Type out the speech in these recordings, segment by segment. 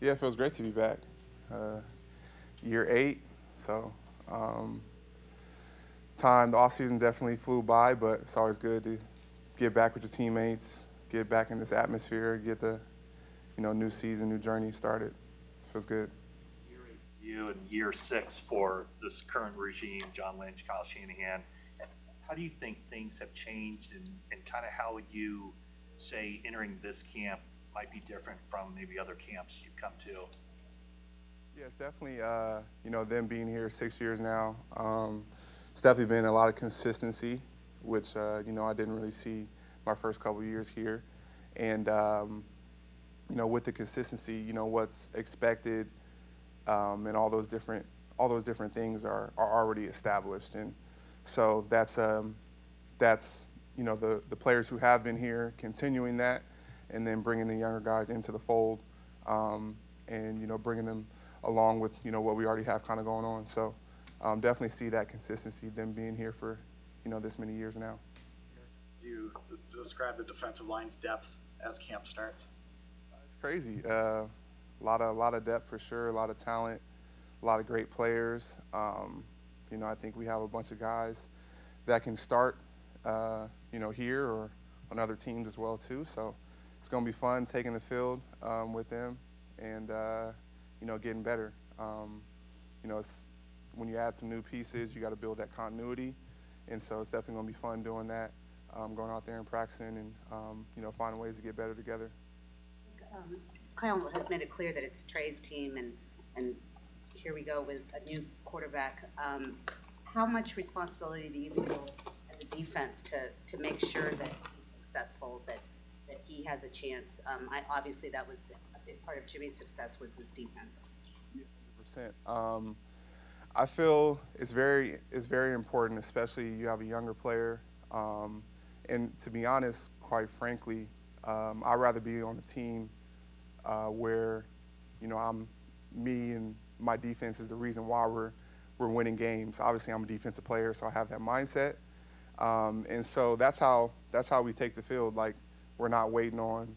Yeah, it feels great to be back. Uh, year 8, so um, the off season definitely flew by, but it's always good to get back with your teammates, get back in this atmosphere, get the new season, new journey started. Feels good. You in year 6 for this current regime, John Lynch, Kyle Shanahan. How do you think things have changed and kind of how would you say entering this camp might be different from maybe other camps you've come to? Yeah, it's definitely them being here 6 years now. It's definitely been a lot of consistency, which I didn't really see my first couple of years here, and with the consistency, what's expected, and all those different things are already established, and so that's the players who have been here continuing that, and then bringing the younger guys into the fold, and bringing them along with what we already have kind of going on. So definitely see that consistency, them being here for this many years now. You describe the defensive line's depth as camp starts? It's crazy. A lot of depth for sure. A lot of talent. A lot of great players. I think we have a bunch of guys that can start, here or on other teams as well too. So it's going to be fun taking the field with them and getting better. It's when you add some new pieces, you got to build that continuity, and so it's definitely going to be fun doing that, going out there and practicing and finding ways to get better together. Kyle has made it clear that it's Trey's team, and here we go with a new quarterback. How much responsibility do you feel as a defense to make sure that he's successful, that he has a chance? Obviously, that was a big part of Jimmy's success was this defense. 100%. I feel it's very important, especially you have a younger player. And to be honest, quite frankly, I'd rather be on a team where, me and my defense is the reason why we're winning games. Obviously, I'm a defensive player, so I have that mindset. And so that's how we take the field. Like, we're not waiting on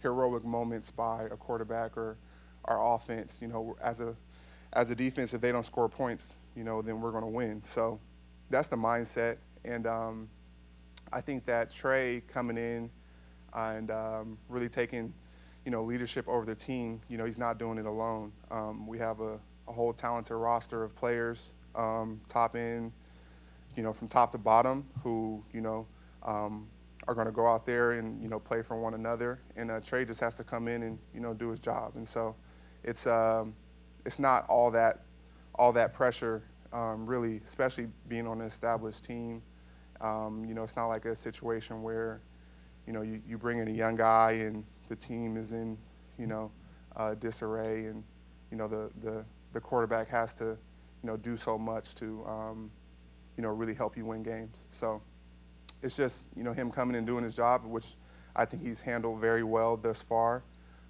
heroic moments by a quarterback or our offense. As a defense, if they don't score points, then we're going to win. So that's the mindset. And I think that Trey coming in and really taking, leadership over the team, he's not doing it alone. We have a whole talented roster of players, top end, from top to bottom, who, are going to go out there and, play for one another. And Trey just has to come in and, do his job. And so it's not all that pressure, really, especially being on an established team. It's not like a situation where, you bring in a young guy and the team is in, disarray, and, the quarterback has to, do so much to, really help you win games. So it's just, him coming and doing his job, which I think he's handled very well thus far.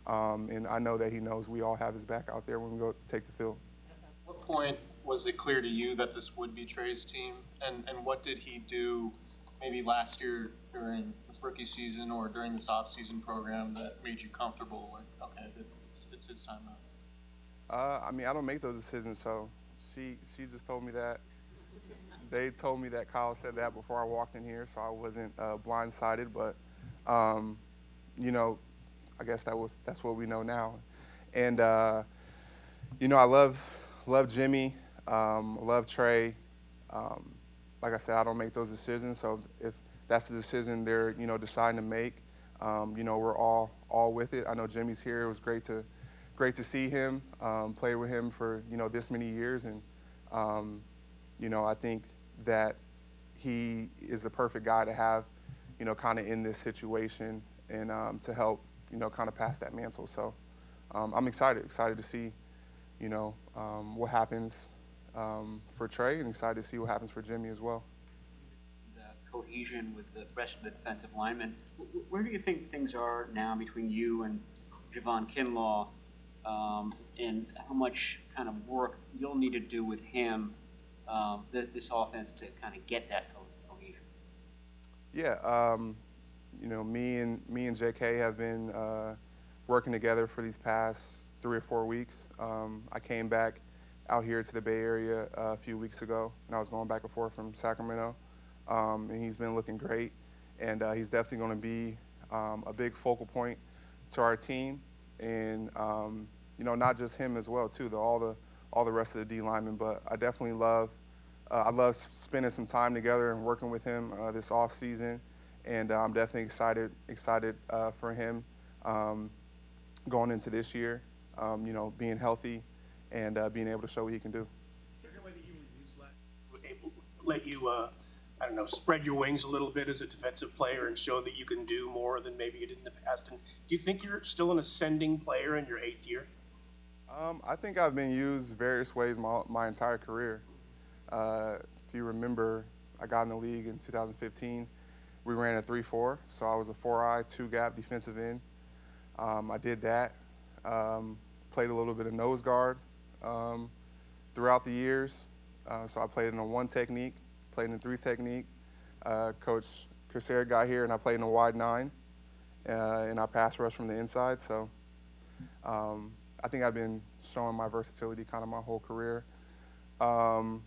And I know that he knows we all have his back out there when we go take the field. At what point was it clear to you that this would be Trey's team? And what did he do maybe last year during this rookie season or during this off-season program that made you comfortable with, okay, it's his time now? I don't make those decisions, so she just told me that. They told me that Kyle said that before I walked in here, so I wasn't blindsided. But, I guess that's what we know now. And, I love Jimmy, love Trey. Like I said, I don't make those decisions. So if that's the decision they're, deciding to make, we're all with it. I know Jimmy's here. It was great to see him, play with him for, this many years. And, I think that he is a perfect guy to have, kind of in this situation and to help, kind of pass that mantle. So I'm excited to see, what happens for Trey, and excited to see what happens for Jimmy as well. The cohesion with the rest of the defensive linemen. Where do you think things are now between you and Javon Kinlaw, and how much kind of work you'll need to do with him, this offense, to kind of get that cohesion? Yeah, me and JK have been working together for these past 3 or 4 weeks. I came back out here to the Bay Area a few weeks ago, and I was going back and forth from Sacramento, and he's been looking great. And he's definitely going to be a big focal point to our team, and not just him as well too, all the rest of the D linemen. But I definitely love spending some time together and working with him this off season, and I'm definitely excited for him going into this year. Being healthy and being able to show what he can do. Is there a way that you let you, I don't know, spread your wings a little bit as a defensive player and show that you can do more than maybe you did in the past? And do you think you're still an ascending player in your 8th year? I think I've been used various ways my entire career. If you remember, I got in the league in 2015. We ran a 3-4, so I was a 4-eye, 2-gap defensive end. I did that. Played a little bit of nose guard throughout the years. So I played in a 1 technique, played in a 3 technique. Coach Chris Eric got here, and I played in a wide 9, and I pass rush from the inside. So I think I've been showing my versatility kind of my whole career. And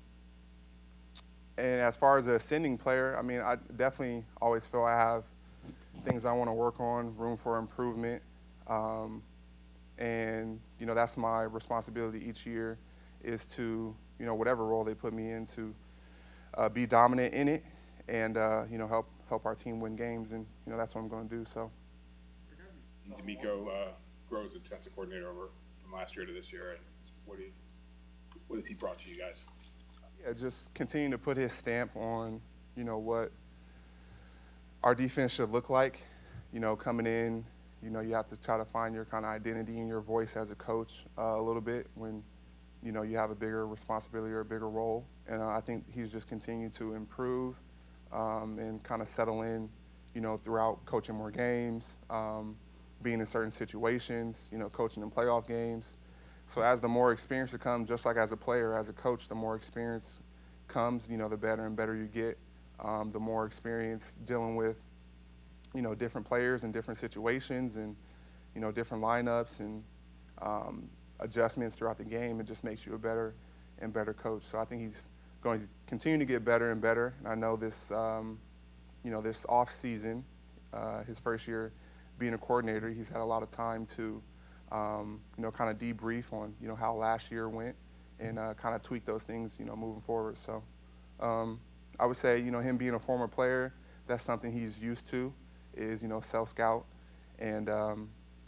as far as an ascending player, I mean, I definitely always feel I have things I want to work on, room for improvement. And, that's my responsibility each year is to, whatever role they put me in, to be dominant in it and, help our team win games. And, that's what I'm going to do. So. D'Amico grows as defensive coordinator over from last year to this year. And what has he brought to you guys? Yeah, just continue to put his stamp on, what our defense should look like. Coming in, you have to try to find your kind of identity and your voice as a coach a little bit when, you have a bigger responsibility or a bigger role. And I think he's just continued to improve and kind of settle in, throughout coaching more games, being in certain situations, coaching in playoff games. So as the more experience it comes, just like as a player, as a coach, the more experience comes, the better and better you get. The more experience dealing with, different players in different situations and, different lineups and adjustments throughout the game. It just makes you a better and better coach. So I think he's going to continue to get better and better. And I know this, this off season, his first year being a coordinator, he's had a lot of time to, kind of debrief on, how last year went and kind of tweak those things, moving forward. So I would say, him being a former player, that's something he's used to is, self-scout. And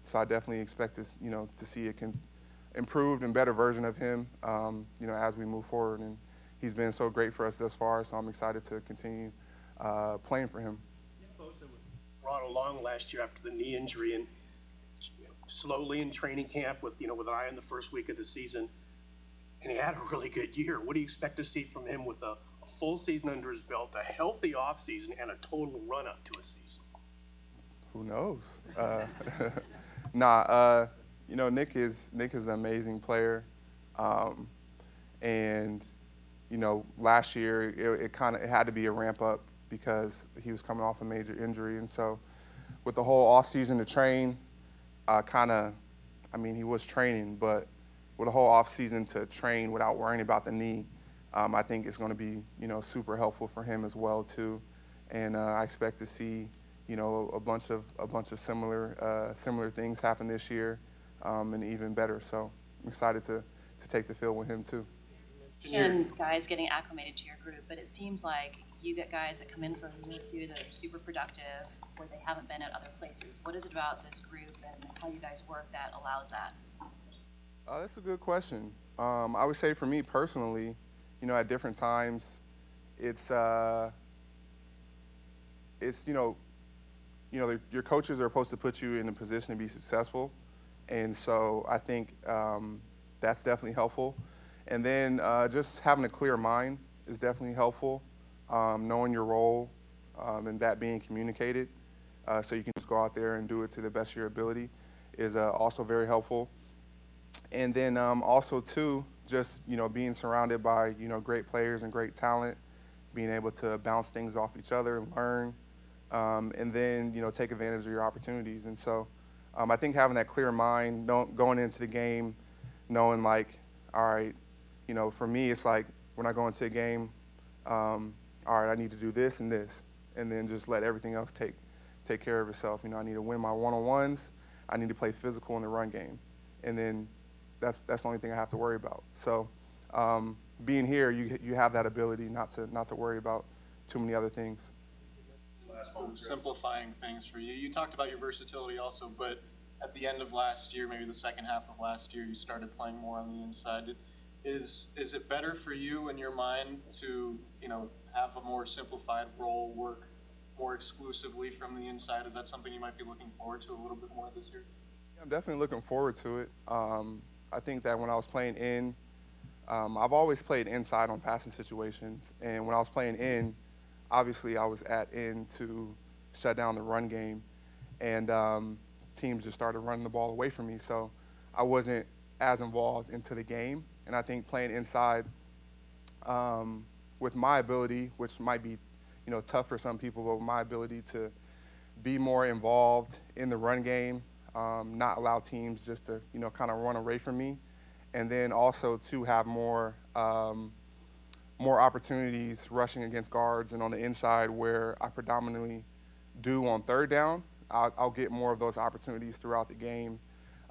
so I definitely expect to, to see a improved and better version of him, as we move forward. And he's been so great for us thus far, so I'm excited to continue playing for him. Nick Bosa was brought along last year after the knee injury and slowly in training camp with an eye on the first week of the season, and he had a really good year. What do you expect to see from him with a full season under his belt, a healthy offseason, and a total run-up to a season? Who knows? Nick is an amazing player, and last year it had to be a ramp up because he was coming off a major injury, and so with the whole off season to train. He was training, but with a whole off season to train without worrying about the knee, I think it's going to be, super helpful for him as well too. And I expect to see, a bunch of similar things happen this year, and even better. So I'm excited to take the field with him too. And guys getting acclimated to your group, but it seems like you get guys that come in for a year or two that are super productive where they haven't been at other places. What is it about this group and how you guys work that allows that? That's a good question. I would say for me personally, at different times, it's your coaches are supposed to put you in a position to be successful, and so I think that's definitely helpful. And then just having a clear mind is definitely helpful. Knowing your role and that being communicated so you can just go out there and do it to the best of your ability is also very helpful. And then also, too, just, being surrounded by, great players and great talent, being able to bounce things off each other and learn, and then, take advantage of your opportunities. And so I think having that clear mind, going into the game, knowing like, all right, for me, it's like when I go into a game, all right, I need to do this, and then just let everything else take care of itself. I need to win my one-on-ones. I need to play physical in the run game, and then that's the only thing I have to worry about. So being here, you have that ability not to worry about too many other things. Simplifying things for you. You talked about your versatility also, but at the end of last year, maybe the second half of last year, you started playing more on the inside. Is it better for you in your mind to have a more simplified role, work more exclusively from the inside? Is that something you might be looking forward to a little bit more this year? Yeah, I'm definitely looking forward to it. I think that when I was playing in, I've always played inside on passing situations, and when I was playing in, obviously I was at in to shut down the run game, and teams just started running the ball away from me, so I wasn't as involved into the game. And I think playing inside with my ability, which might be tough for some people, but with my ability to be more involved in the run game, not allow teams just to kind of run away from me, and then also to have more opportunities rushing against guards and on the inside where I predominantly do on third down. I'll get more of those opportunities throughout the game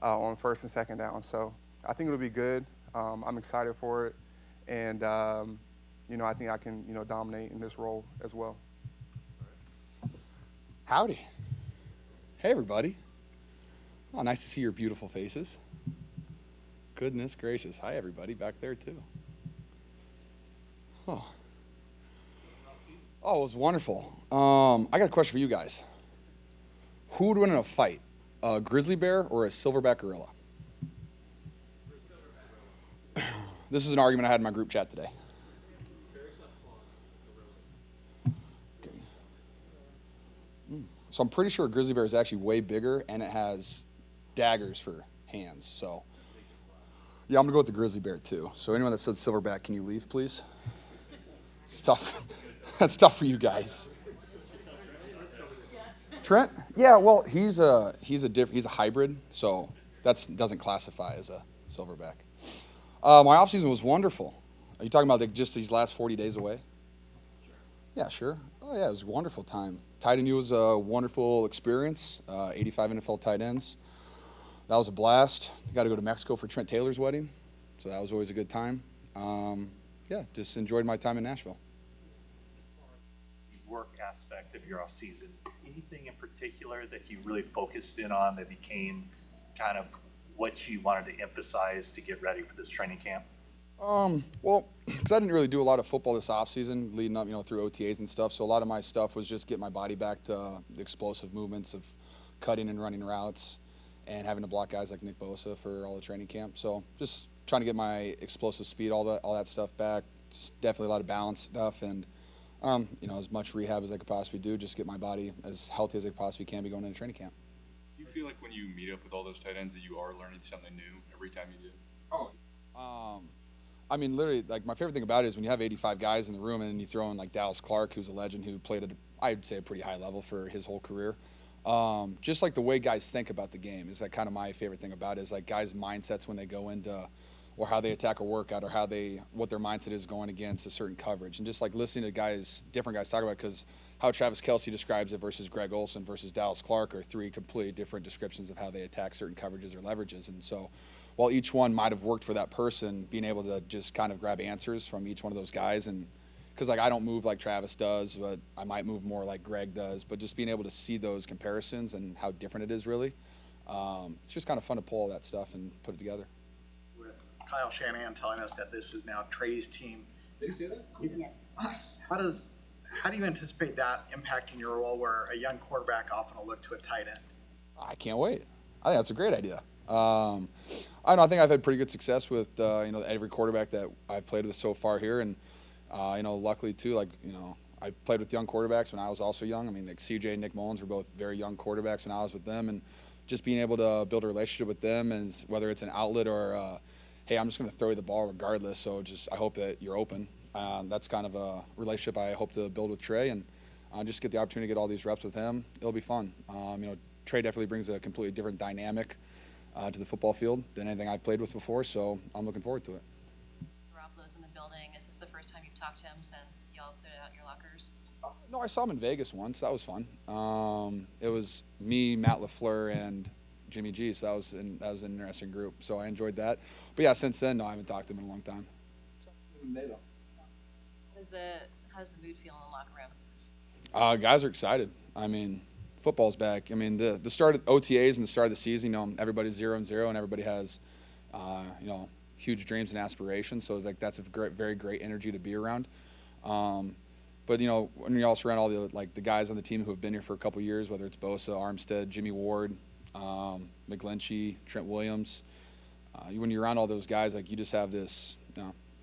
on first and second down. So I think it'll be good. I'm excited for it, and I think I can dominate in this role as well. Howdy. Hey, everybody. Oh, nice to see your beautiful faces. Goodness gracious. Hi, everybody back there, too. Oh, it was wonderful. I got a question for you guys. Who would win in a fight, a grizzly bear or a silverback gorilla? This is an argument I had in my group chat today. Okay. So I'm pretty sure a grizzly bear is actually way bigger, and it has daggers for hands. So, yeah, I'm going to go with the grizzly bear, too. So anyone that said silverback, can you leave, please? It's tough. That's tough for you guys. Trent? Yeah, well, he's a hybrid, so that doesn't classify as a silverback. My off season was wonderful. Are you talking about just these last 40 days away? Sure. Yeah, sure. Oh yeah, it was a wonderful time. Tight end U was a wonderful experience. 85 NFL tight ends. That was a blast. Got to go to Mexico for Trent Taylor's wedding, so that was always a good time. Yeah, just enjoyed my time in Nashville. The work aspect of your off season, anything in particular that you really focused in on that became kind of what you wanted to emphasize to get ready for this training camp? Well, because I didn't really do a lot of football this offseason, leading up, through OTAs and stuff. So a lot of my stuff was just get my body back to the explosive movements of cutting and running routes, and having to block guys like Nick Bosa for all the training camp. So just trying to get my explosive speed, all that stuff back. Just definitely a lot of balance stuff, and as much rehab as I could possibly do, just get my body as healthy as I possibly can be going into training camp. Do you feel like when you meet up with all those tight ends that you are learning something new every time you do? I mean, literally, like, my favorite thing about it is when you have 85 guys in the room and then you throw in, like, Dallas Clark, who's a legend who played at, I'd say, a pretty high level for his whole career. Just, like, the way guys think about the game is, like, kind of my favorite thing about it is, like, guys' mindsets when they go into, or how they attack a workout, or what their mindset is going against a certain coverage. And just, like, listening to different guys talk about it, because how Travis Kelce describes it versus Greg Olsen versus Dallas Clark are three completely different descriptions of how they attack certain coverages or leverages. And so while each one might have worked for that person, being able to just kind of grab answers from each one of those guys, and because, like, I don't move like Travis does, but I might move more like Greg does, but just being able to see those comparisons and how different it is really, it's just kind of fun to pull all that stuff and put it together. With Kyle Shanahan telling us that this is now Trey's team. Did you see that? Yes. Nice. How do you anticipate that impacting your role where a young quarterback often will look to a tight end? I can't wait. I think that's a great idea. I don't know. I think I've had pretty good success with every quarterback that I've played with so far here, and luckily too, I played with young quarterbacks when I was also young. I mean, like CJ and Nick Mullins were both very young quarterbacks when I was with them, and just being able to build a relationship with them, as whether it's an outlet or hey, I'm just going to throw you the ball regardless. So I hope that you're open. That's kind of a relationship I hope to build with Trey, and just get the opportunity to get all these reps with him. It'll be fun. Trey definitely brings a completely different dynamic to the football field than anything I've played with before, so I'm looking forward to it. Garoppolo's in the building. Is this the first time you've talked to him since y'all put it out in your lockers? No, I saw him in Vegas once. That was fun. It was me, Matt LaFleur, and Jimmy G, so that was an interesting group. So I enjoyed that. But yeah, since then, no, I haven't talked to him in a long time. How does the mood feel in the locker room? Guys are excited. I mean, football's back. I mean, the start of OTAs and the start of the season, everybody's 0-0 and everybody has, huge dreams and aspirations. So like that's a very great energy to be around. But when you're also around all the guys on the team who have been here for a couple years, whether it's Bosa, Armstead, Jimmy Ward, McGlinchey, Trent Williams, when you're around all those guys, like you just have this,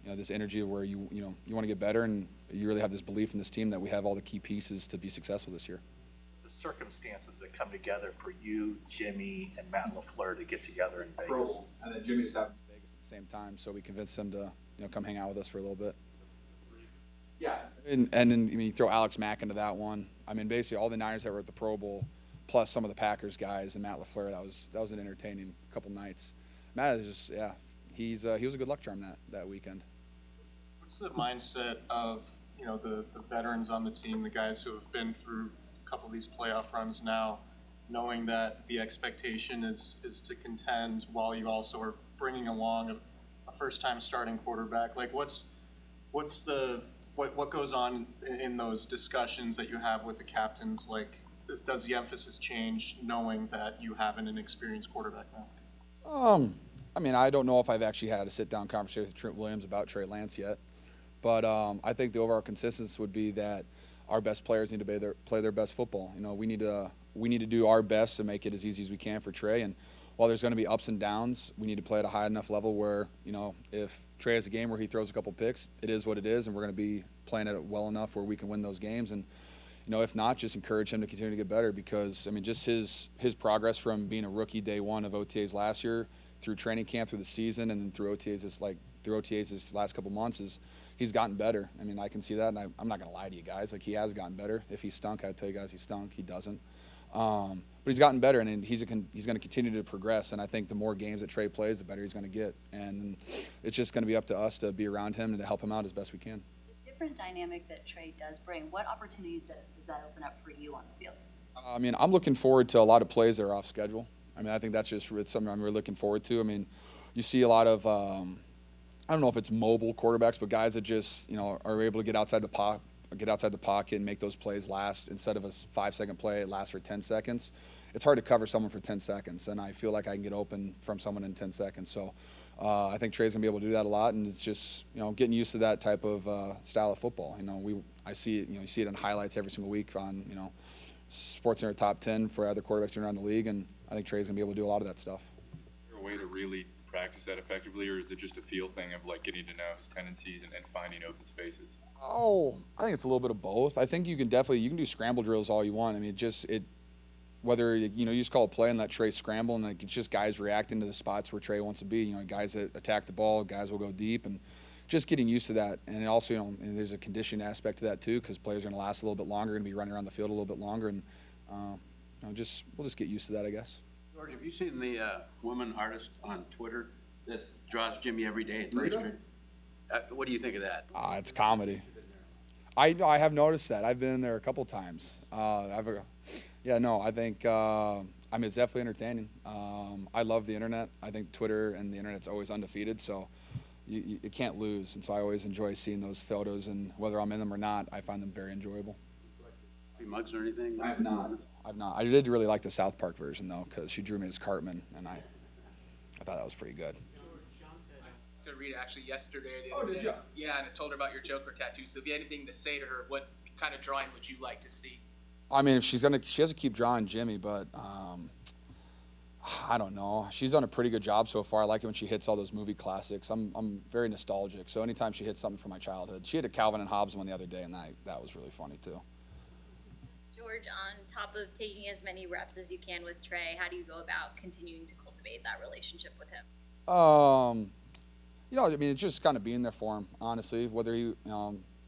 this energy where you want to get better, and you really have this belief in this team that we have all the key pieces to be successful this year. The circumstances that come together for you, Jimmy, and Matt LaFleur to get together in Vegas. And then Jimmy just happened in Vegas at the same time, so we convinced him to come hang out with us for a little bit. Yeah, and then you throw Alex Mack into that one. I mean, basically all the Niners that were at the Pro Bowl, plus some of the Packers guys and Matt LaFleur. That was an entertaining couple nights. Matt is just he was a good luck charm that weekend. What's the mindset of, the veterans on the team, the guys who have been through a couple of these playoff runs now, knowing that the expectation is to contend while you also are bringing along a first-time starting quarterback? Like, what goes on in those discussions that you have with the captains? Like, does the emphasis change knowing that you have an inexperienced quarterback now? I mean, I don't know if I've actually had a sit-down conversation with Trent Williams about Trey Lance yet. But I think the overall consensus would be that our best players need to play their best football. We need to do our best to make it as easy as we can for Trey. And while there's going to be ups and downs, we need to play at a high enough level where, if Trey has a game where he throws a couple picks, it is what it is, and we're going to be playing at it well enough where we can win those games. And if not, just encourage him to continue to get better, because I mean, just his progress from being a rookie day one of OTAs last year through training camp, through the season, and then through OTAs this last couple months he's gotten better. I mean, I can see that, and I'm not going to lie to you guys. Like, he has gotten better. If he stunk, I'd tell you guys he stunk. He doesn't. But he's gotten better, and he's going to continue to progress. And I think the more games that Trey plays, the better he's going to get. And it's just going to be up to us to be around him and to help him out as best we can. The different dynamic that Trey does bring, what opportunities does that open up for you on the field? I mean, I'm looking forward to a lot of plays that are off schedule. I mean, I think it's something I'm really looking forward to. I mean, you see a lot of I don't know if it's mobile quarterbacks, but guys that just are able to get outside the pocket and make those plays last. Instead of a 5-second play, it lasts for 10 seconds. It's hard to cover someone for 10 seconds, and I feel like I can get open from someone in 10 seconds. So I think Trey's gonna be able to do that a lot, and it's just getting used to that type of style of football. I see it. You see it in highlights every single week on Sports Center top 10 for other quarterbacks around the league, and I think Trey's gonna be able to do a lot of that stuff. Is there a way to really practice that effectively, or is it just a feel thing of like getting to know his tendencies and finding open spaces? Oh, I think it's a little bit of both. I think you can do scramble drills all you want. I mean, whether you just call a play and let Trey scramble, and it's just guys reacting to the spots where Trey wants to be. Guys that attack the ball, guys will go deep, and just getting used to that. And also, and there's a conditioning aspect to that too, because players are going to last a little bit longer, going to be running around the field a little bit longer, and we'll just get used to that, I guess. George, have you seen the woman artist on Twitter that draws Jimmy every day at Rita? What do you think of that? It's comedy. I have noticed that. I've been there a couple times. I think it's definitely entertaining. I love the internet. I think Twitter and the internet's always undefeated, so you can't lose. And so I always enjoy seeing those photos, and whether I'm in them or not, I find them very enjoyable. Mugs or anything? I've not. I did really like the South Park version, though, because she drew me as Cartman, and I thought that was pretty good. To Rita actually yesterday. The other day. You? Yeah, and I told her about your Joker tattoo. So if you had anything to say to her, what kind of drawing would you like to see? I mean, if she has to keep drawing Jimmy, but I don't know. She's done a pretty good job so far. I like it when she hits all those movie classics. I'm very nostalgic, so anytime she hits something from my childhood. She had a Calvin and Hobbes one the other day, and that was really funny too. George, on top of taking as many reps as you can with Trey, how do you go about continuing to cultivate that relationship with him? It's just kind of being there for him, honestly. Whether he,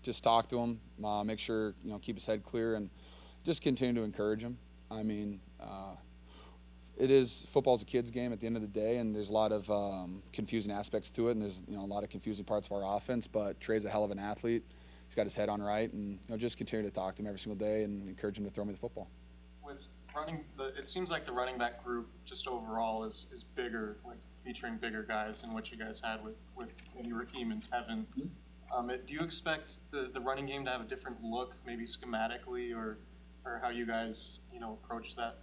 just talk to him, make sure, keep his head clear, and just continue to encourage him. I mean, it is, football's a kid's game at the end of the day, and there's a lot of confusing aspects to it, and there's a lot of confusing parts of our offense. But Trey's a hell of an athlete. He's got his head on right, and just continue to talk to him every single day and encourage him to throw me the football. With it seems like the running back group just overall is bigger, like featuring bigger guys than what you guys had with maybe Raheem and Tevin. Do you expect the running game to have a different look, maybe schematically, or how you guys approach that?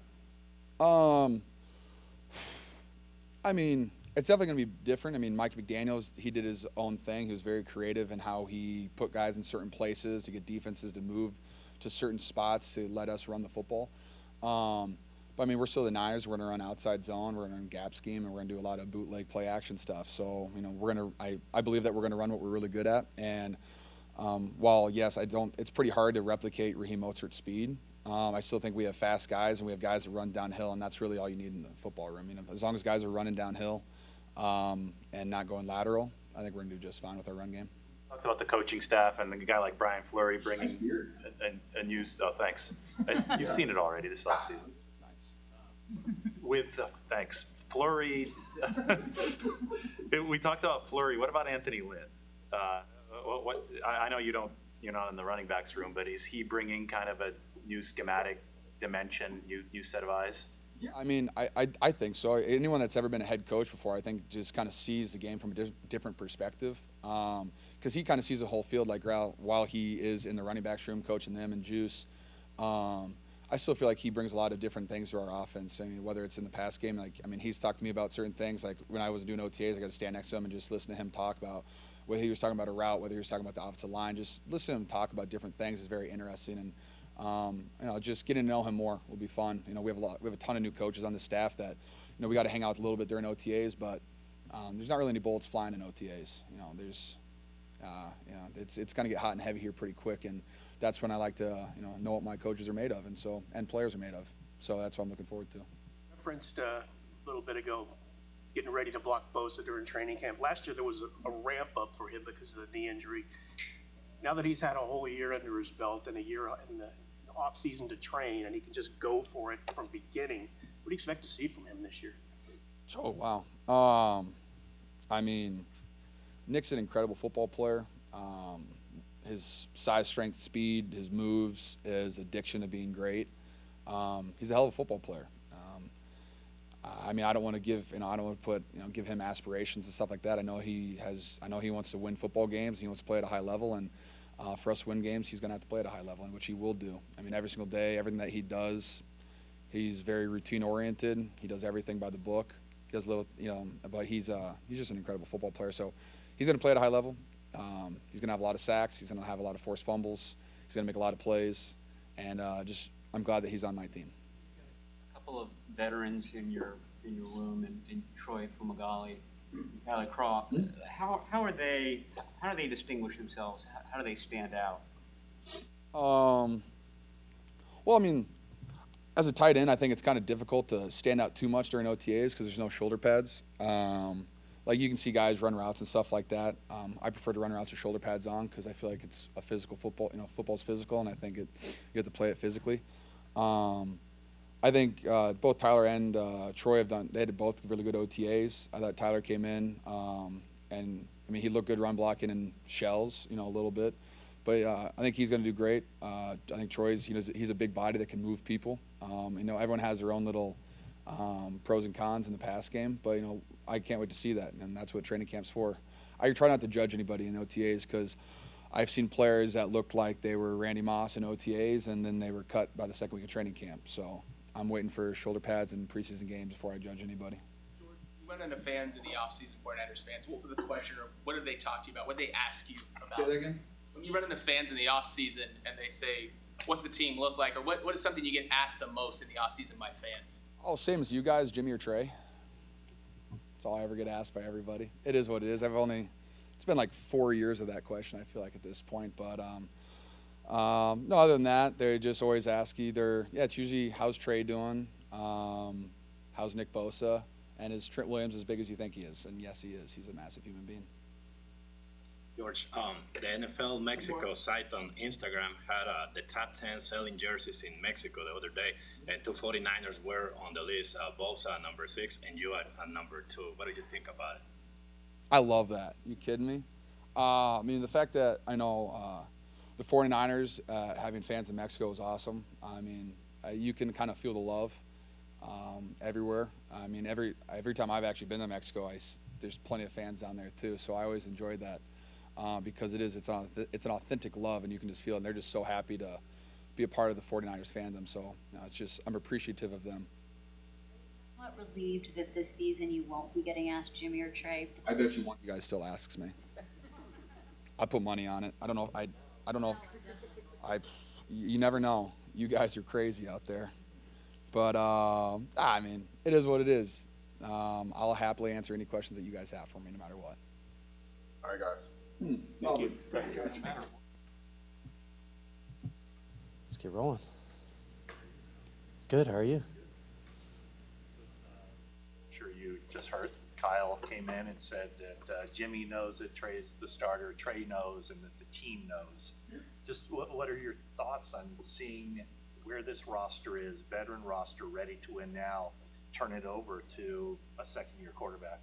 I mean, it's definitely going to be different. I mean, Mike McDaniels, he did his own thing. He was very creative in how he put guys in certain places to get defenses to move to certain spots to let us run the football. But I mean, we're still the Niners. We're going to run outside zone. We're going to run gap scheme, and we're going to do a lot of bootleg play action stuff. So, I believe that we're going to run what we're really good at. And while, yes, it's pretty hard to replicate Raheem Mostert's speed. I still think we have fast guys, and we have guys that run downhill, and that's really all you need in the football room. As long as guys are running downhill and not going lateral, I think we're going to do just fine with our run game. Talked about the coaching staff and a guy like Brian Fleury bringing a new. Oh, thanks. You've seen it already this offseason. With thanks, Fleury. We talked about Fleury. What about Anthony Lynn? I know you're not in the running backs room, but is he bringing kind of a new schematic dimension, new set of eyes? Yeah, I mean, I think so. Anyone that's ever been a head coach before, I think, just kind of sees the game from a different perspective. Because he kind of sees the whole field, like while he is in the running backs room coaching them and Juice. I still feel like he brings a lot of different things to our offense. I mean, whether it's in the pass game, he's talked to me about certain things. Like when I was doing OTAs, I got to stand next to him and just listen to him talk about whether he was talking about a route, whether he was talking about the offensive line. Just listen to him talk about different things is very interesting. And just getting to know him more will be fun. We have a ton of new coaches on the staff that we got to hang out a little bit during OTAs, but there's not really any bullets flying in OTAs. It's going to get hot and heavy here pretty quick, and that's when I like to know what my coaches are made of, and players are made of. So that's what I'm looking forward to. Referenced a little bit ago, getting ready to block Bosa during training camp. Last year there was a ramp up for him because of the knee injury. Now that he's had a whole year under his belt and a year in the off season to train, and he can just go for it from beginning, what do you expect to see from him this year? Oh, wow. I mean, Nick's an incredible football player. His size, strength, speed, his moves, his addiction to being great. He's a hell of a football player. I mean, I don't want to give him aspirations and stuff like that. I know he wants to win football games. He wants to play at a high level, and for us to win games, he's going to have to play at a high level, and which he will do. I mean, every single day, everything that he does, he's very routine oriented. He does everything by the book. He does little, but he's just an incredible football player. So he's going to play at a high level. He's going to have a lot of sacks. He's going to have a lot of forced fumbles. He's going to make a lot of plays, and I'm glad that he's on my team. A couple of veterans in your room, in Troy Fumagalli, Tyler Croft. How do they distinguish themselves? How do they stand out? Well, I mean, as a tight end, I think it's kind of difficult to stand out too much during OTAs because there's no shoulder pads. Like you can see guys run routes and stuff like that. I prefer to run routes with shoulder pads on because I feel like it's a physical football. Football's physical, and I think you have to play it physically. I think both Tyler and Troy they had both really good OTAs. I thought Tyler came in, and I mean he looked good run blocking in shells, a little bit. But I think he's going to do great. I think Troy's he's a big body that can move people. Everyone has their own little pros and cons in the pass game, but I can't wait to see that, and that's what training camp's for. I try not to judge anybody in OTAs because I've seen players that looked like they were Randy Moss in OTAs, and then they were cut by the second week of training camp. So I'm waiting for shoulder pads and preseason games before I judge anybody. George, you went into fans in the offseason, 49ers fans. What was the question, or what did they talk to you about? What did they ask you about? Say that again? When you run into fans in the offseason and they say, what's the team look like, or what is something you get asked the most in the offseason by fans? Oh, same as you guys, Jimmy or Trey. That's all I ever get asked by everybody. It is what it is. It's been like 4 years of that question, I feel like, at this point. But no, other than that, they just always ask either, it's usually how's Trey doing, how's Nick Bosa, and is Trent Williams as big as you think he is? And yes, he is. He's a massive human being. George, the NFL Mexico site on Instagram had the top 10 selling jerseys in Mexico the other day, and two 49ers were on the list, Bosa at number 6 and you at number 2. What do you think about it? I love that. You kidding me? I mean, the fact that I know the 49ers having fans in Mexico is awesome. I mean, you can kind of feel the love everywhere. I mean, every time I've actually been to Mexico, there's plenty of fans down there too. So I always enjoyed that because it's an authentic love, and you can just feel it. And they're just so happy to be a part of the 49ers fandom. So I'm appreciative of them. Not relieved that this season you won't be getting asked Jimmy or Trey. I bet you one of you guys still asks me. I put money on it. I don't know. You never know. You guys are crazy out there. But I mean, it is what it is. I'll happily answer any questions that you guys have for me, no matter what. All right, guys. Thank you. Let's get rolling. Good, how are you? I'm sure you just heard Kyle came in and said that Jimmy knows that Trey's the starter, Trey knows, and that the team knows. Just what are your thoughts on seeing where this roster is, veteran roster, ready to win now, turn it over to a second-year quarterback?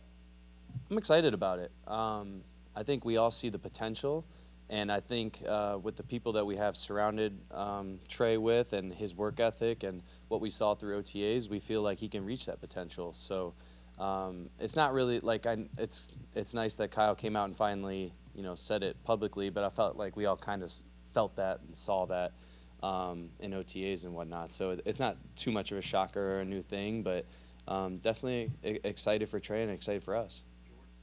I'm excited about it. I think we all see the potential, and I think with the people that we have surrounded Trey with and his work ethic and what we saw through OTAs, we feel like he can reach that potential. So it's not really like it's nice that Kyle came out and finally said it publicly, but I felt like we all kind of felt that and saw that in OTAs and whatnot. So it's not too much of a shocker or a new thing, but definitely excited for Trey and excited for us.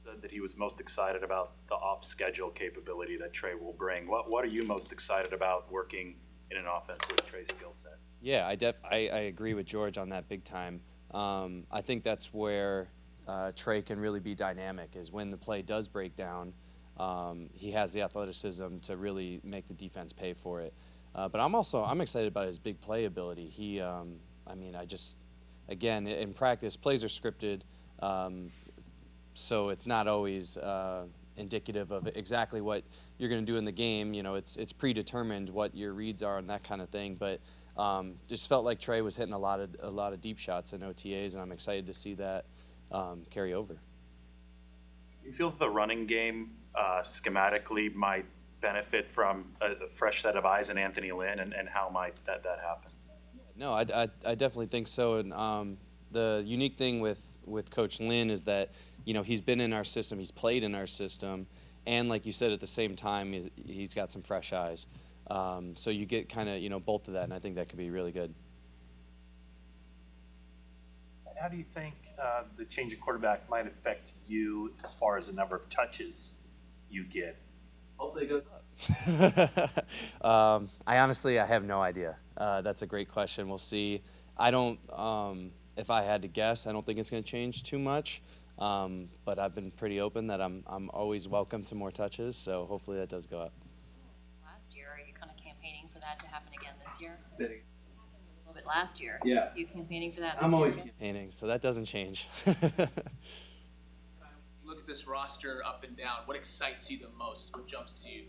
Said that he was most excited about the off schedule capability that Trey will bring. What are you most excited about working in an offense with Trey's skill set? Yeah, I agree with George on that big time. I think that's where Trey can really be dynamic, is when the play does break down, he has the athleticism to really make the defense pay for it. But I'm excited about his big play ability. Again, in practice, plays are scripted, so it's not always indicative of exactly what you're going to do in the game. It's predetermined what your reads are and that kind of thing. But just felt like Trey was hitting a lot of deep shots in OTAs, and I'm excited to see that carry over. You feel the running game schematically might benefit from a fresh set of eyes in Anthony Lynn, and how might that happen? No, I definitely think so. And the unique thing with Coach Lynn is that he's been in our system, he's played in our system, and like you said, at the same time he's got some fresh eyes. So you get kind of both of that, and I think that could be really good. How do you think the change of quarterback might affect you as far as the number of touches you get? Hopefully it goes up. I have no idea. That's a great question. We'll see. I don't. If I had to guess, I don't think it's going to change too much. But I've been pretty open that I'm always welcome to more touches. So hopefully that does go up. Last year, are you kind of campaigning for that to happen again this year? Say it again. A little bit last year. Yeah. You campaigning for that this I'm year always again? campaigning, so that doesn't change. You look at this roster up and down. What excites you the most? What jumps to you?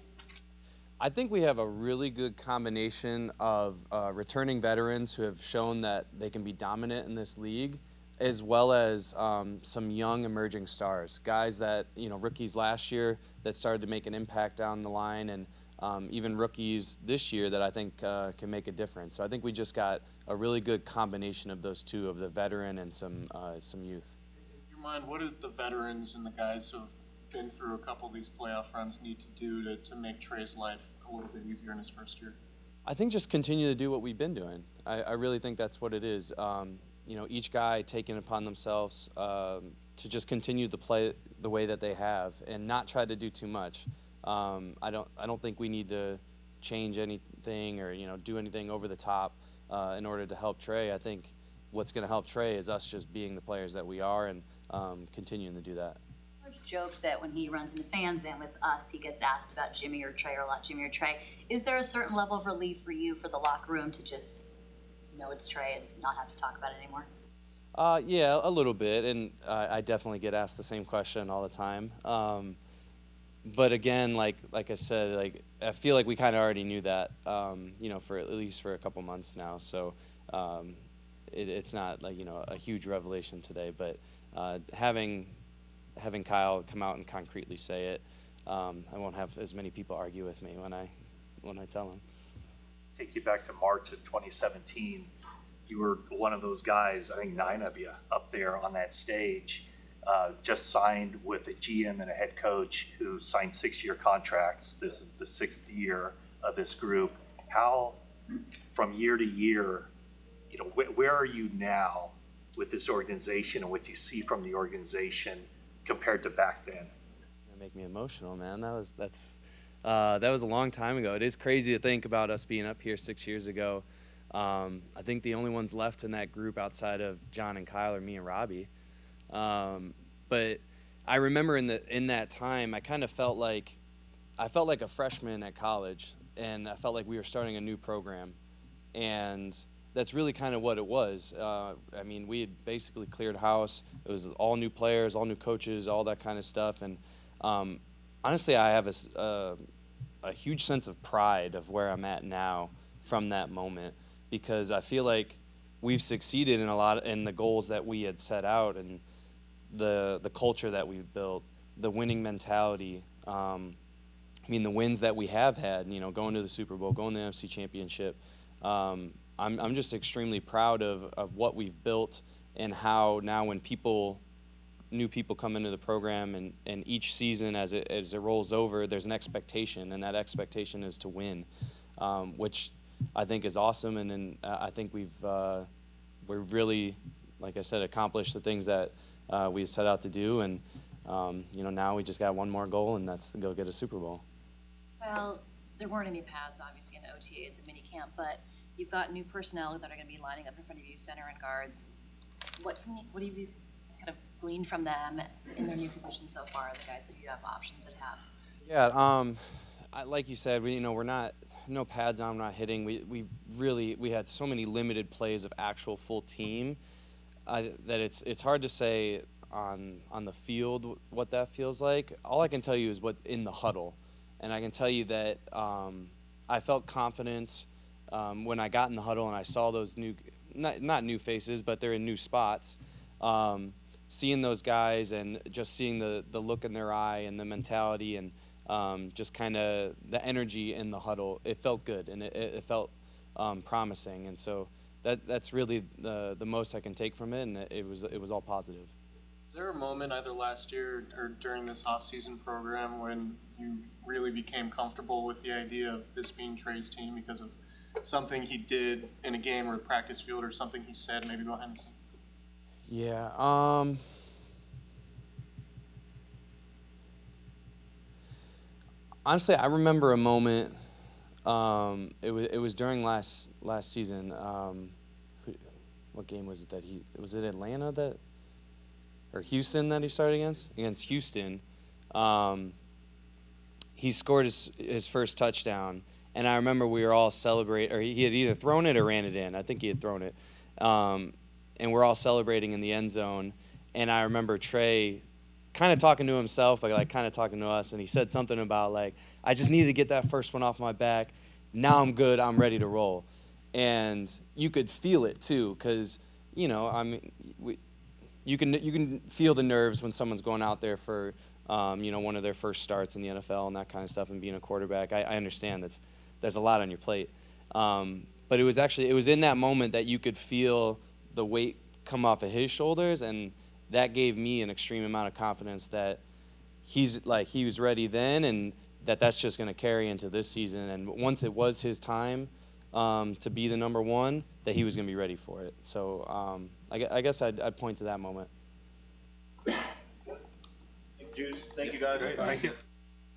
I think we have a really good combination of returning veterans who have shown that they can be dominant in this league, as well as some young emerging stars, guys that, rookies last year that started to make an impact down the line, and even rookies this year that I think can make a difference. So I think we just got a really good combination of those two, of the veteran and some youth. In your mind, what did the veterans and the guys who have been through a couple of these playoff runs need to do to make Trey's life a little bit easier in his first year? I think just continue to do what we've been doing. I really think that's what it is. Each guy taking it upon themselves to just continue to play the way that they have and not try to do too much. I don't think we need to change anything or do anything over the top in order to help Trey. I think what's going to help Trey is us just being the players that we are and continuing to do that. George joked that when he runs into fans and with us, he gets asked about Jimmy or Trey or a lot Jimmy or Trey. Is there a certain level of relief for you, for the locker room, to just know it's Trey and not have to talk about it anymore? Yeah, a little bit, and I definitely get asked the same question all the time. but again, like I said, like I feel like we kind of already knew that, you know, for at least for a couple months now. So it's not like, you know, a huge revelation today, but having Kyle come out and concretely say it, I won't have as many people argue with me when I tell him. Take you back to March of 2017. You were one of those guys, I think 9 of you up there on that stage, just signed with a GM and a head coach who signed 6-year contracts. This is the 6th year of this group. How, from year to year, you know, where are you now with this organization and what you see from the organization compared to back then? That make me emotional, man. That was a long time ago. It is crazy to think about us being up here 6 years ago. I think the only ones left in that group outside of John and Kyle are me and Robbie. But I remember in that time, I kind of felt like a freshman at college, and I felt like we were starting a new program, and that's really kind of what it was. I mean, we had basically cleared house. It was all new players, all new coaches, all that kind of stuff, and honestly, I have a huge sense of pride of where I'm at now from that moment, because I feel like we've succeeded in the goals that we had set out, and the culture that we've built, the winning mentality. I mean, the wins that we have had, you know, going to the Super Bowl, going to the NFC Championship. I'm just extremely proud of what we've built, and how now when new people come into the program, and each season as it rolls over, there's an expectation, and that expectation is to win, which I think is awesome. And then I think we've really, like I said, accomplished the things that we set out to do, and you know, now we just got one more goal, and that's to go get a Super Bowl. Well, there weren't any pads, obviously, in OTAs and minicamp, but you've got new personnel that are going to be lining up in front of you, center and guards. What have you kind of gleaned from them in their new position so far, the guys that you have options that have? Yeah, like you said, we're not, no pads on, not hitting. We had so many limited plays of actual full team that it's hard to say on the field what that feels like. All I can tell you is what in the huddle, and I can tell you that I felt confidence when I got in the huddle and I saw those not new faces, but they're in new spots. Seeing those guys and just seeing the look in their eye and the mentality, and just kind of the energy in the huddle, it felt good, and it felt promising. And so that's really the most I can take from it, and it was all positive. Is there a moment either last year or during this off-season program when you really became comfortable with the idea of this being Trey's team because of something he did in a game or a practice field, or something he said maybe behind the scenes? Yeah. Honestly, I remember a moment. It was during last season. What game was it was it Atlanta or Houston that he started against? Against Houston. He scored his first touchdown, and I remember we were all celebrating, or he had either thrown it or ran it in. I think he had thrown it. And we're all celebrating in the end zone, and I remember Trey kind of talking to himself, like kind of talking to us, and he said something about, like, I just needed to get that first one off my back. Now I'm good. I'm ready to roll. And you could feel it too, because, you know, I mean, you can feel the nerves when someone's going out there for, you know, one of their first starts in the NFL and that kind of stuff, and being a quarterback. I understand there's a lot on your plate. But it was in that moment that you could feel the weight come off of his shoulders, and that gave me an extreme amount of confidence that he was ready then, and that's just going to carry into this season. And once it was his time to be the number one, that he was going to be ready for it. So I guess I'd point to that moment. Thank you, guys. Thank you.